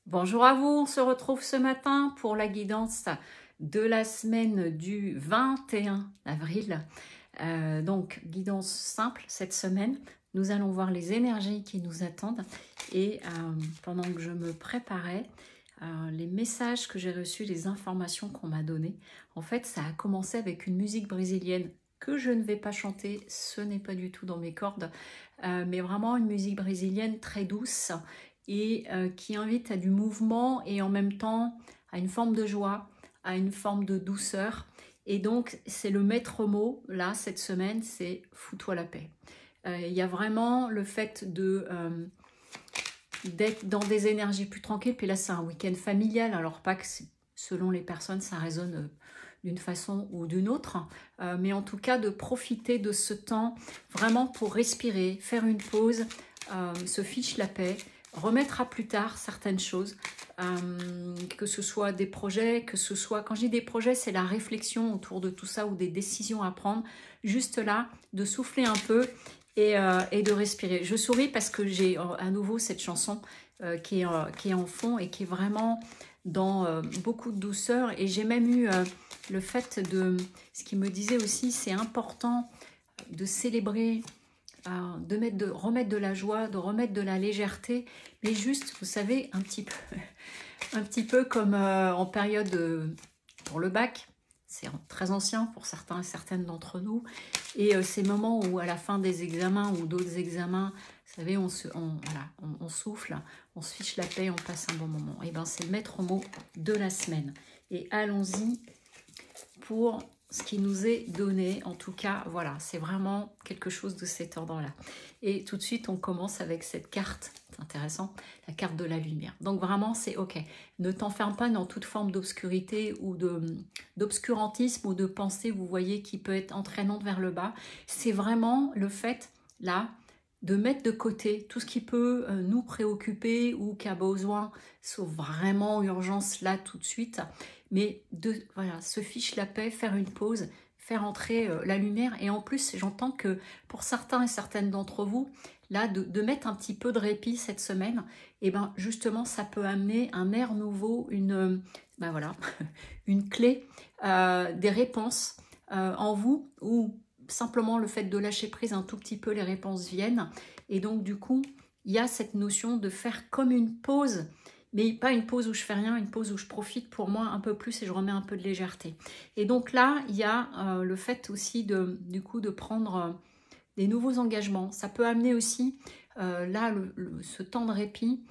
Bonjour à vous, on se retrouve ce matin pour la guidance de la semaine du 21 avril. Donc, guidance simple cette semaine. Nous allons voir les énergies qui nous attendent. Et pendant que je me préparais, les messages que j'ai reçus, les informations qu'on m'a données, en fait, ça a commencé avec une musique brésilienne que je ne vais pas chanter, ce n'est pas du tout dans mes cordes, mais vraiment une musique brésilienne très douce et qui invite à du mouvement et en même temps à une forme de joie, à une forme de douceur. Et donc, c'est le maître mot, là, cette semaine, c'est « fous-toi la paix ». Il y a vraiment le fait d'être dans des énergies plus tranquilles. Puis là, c'est un week-end familial, alors pas que selon les personnes, ça résonne d'une façon ou d'une autre, mais en tout cas, de profiter de ce temps vraiment pour respirer, faire une pause, se fiche la paix, remettre à plus tard certaines choses, que ce soit des projets, que ce soit, quand je dis des projets, c'est la réflexion autour de tout ça ou des décisions à prendre, juste là, de souffler un peu et de respirer. Je souris parce que j'ai à nouveau cette chanson qui est en fond et qui est vraiment dans beaucoup de douceur. Et j'ai même eu le fait de, ce qui me disait aussi, c'est important de célébrer, de remettre de la joie, de remettre de la légèreté, mais juste, vous savez, un petit peu comme en période pour le bac. C'est très ancien pour certains et certaines d'entre nous. Et ces moments où à la fin des examens ou d'autres examens, vous savez, on souffle, on se fiche la paix, on passe un bon moment. Et bien c'est le maître mot de la semaine. Et allons-y pour ce qui nous est donné. En tout cas, voilà, c'est vraiment quelque chose de cet ordre-là. Et tout de suite, on commence avec cette carte. C'est intéressant, la carte de la lumière. Donc vraiment, c'est OK. Ne t'enferme pas dans toute forme d'obscurité ou d'obscurantisme ou de pensée, vous voyez, qui peut être entraînante vers le bas. C'est vraiment le fait, là, de mettre de côté tout ce qui peut nous préoccuper ou qui a besoin, sauf vraiment urgence là tout de suite, mais voilà, se fiche la paix, faire une pause, faire entrer la lumière. Et en plus, j'entends que pour certains et certaines d'entre vous, là, de mettre un petit peu de répit cette semaine, et ben justement, ça peut amener un air nouveau, ben voilà, une clé, des réponses en vous, ou simplement le fait de lâcher prise un tout petit peu, les réponses viennent. Et donc, du coup, il y a cette notion de faire comme une pause, mais pas une pause où je fais rien, une pause où je profite pour moi un peu plus et je remets un peu de légèreté. Et donc là, il y a le fait aussi du coup de prendre des nouveaux engagements. Ça peut amener aussi, là, ce temps de répit,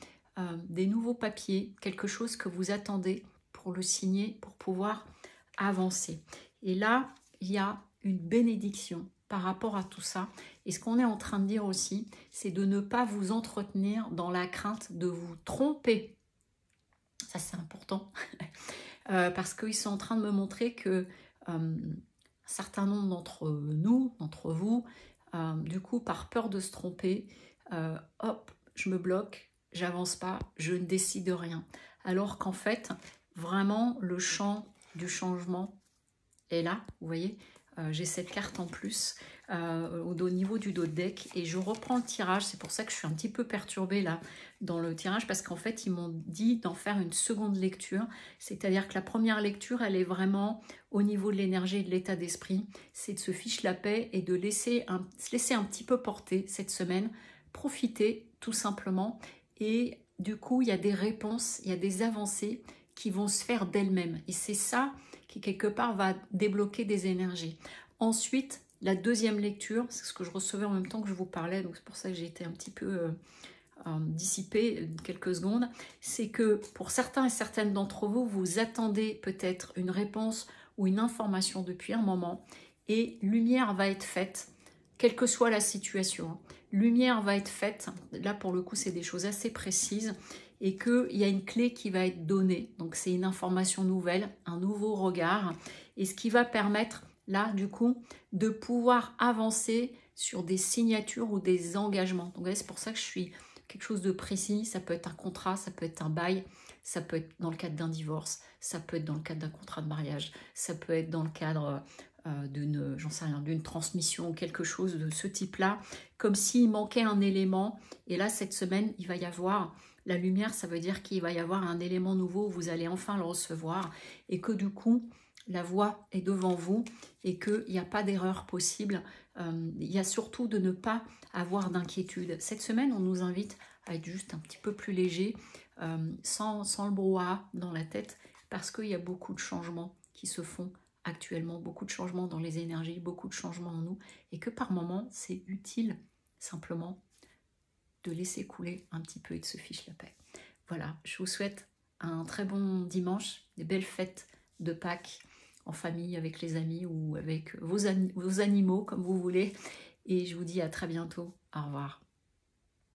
des nouveaux papiers, quelque chose que vous attendez pour le signer, pour pouvoir avancer. Et là, il y a une bénédiction par rapport à tout ça. Et ce qu'on est en train de dire aussi, c'est de ne pas vous entretenir dans la crainte de vous tromper. Ça, c'est important. Parce qu'ils sont en train de me montrer que un certain nombre d'entre nous, d'entre vous, du coup, par peur de se tromper, hop, je me bloque, j'avance pas, je ne décide de rien. Alors qu'en fait, vraiment, le champ du changement est là, vous voyez, j'ai cette carte en plus au niveau du dos de deck et je reprends le tirage. C'est pour ça que je suis un petit peu perturbée là dans le tirage parce qu'en fait ils m'ont dit d'en faire une seconde lecture, c'est-à-dire que la première lecture elle est vraiment au niveau de l'énergie et de l'état d'esprit, c'est de se fiche la paix et de se laisser un petit peu porter cette semaine, profiter tout simplement. Et du coup il y a des réponses, il y a des avancées qui vont se faire d'elles-mêmes et c'est ça qui quelque part va débloquer des énergies. Ensuite, la deuxième lecture, c'est ce que je recevais en même temps que je vous parlais, donc c'est pour ça que j'ai été un petit peu dissipée quelques secondes, c'est que pour certains et certaines d'entre vous, vous attendez peut-être une réponse ou une information depuis un moment et lumière va être faite, quelle que soit la situation. Lumière va être faite, là pour le coup c'est des choses assez précises, et qu'il y a une clé qui va être donnée. Donc c'est une information nouvelle, un nouveau regard, et ce qui va permettre là du coup de pouvoir avancer sur des signatures ou des engagements. Donc c'est pour ça que je suis quelque chose de précis, ça peut être un contrat, ça peut être un bail, ça peut être dans le cadre d'un divorce, ça peut être dans le cadre d'un contrat de mariage, ça peut être dans le cadre d'une, j'en sais rien, d'une transmission ou quelque chose de ce type-là, comme s'il manquait un élément. Et là, cette semaine, il va y avoir La lumière, ça veut dire qu'il va y avoir un élément nouveau, vous allez enfin le recevoir et que du coup, la voie est devant vous et qu'il n'y a pas d'erreur possible. Il y a surtout de ne pas avoir d'inquiétude. Cette semaine, on nous invite à être juste un petit peu plus léger, sans le brouhaha dans la tête, parce qu'il y a beaucoup de changements qui se font actuellement, beaucoup de changements dans les énergies, beaucoup de changements en nous, et que par moments, c'est utile simplement de laisser couler un petit peu et de se fiche la paix. Voilà, je vous souhaite un très bon dimanche, des belles fêtes de Pâques en famille, avec les amis ou avec vos animaux, comme vous voulez. Et je vous dis à très bientôt. Au revoir.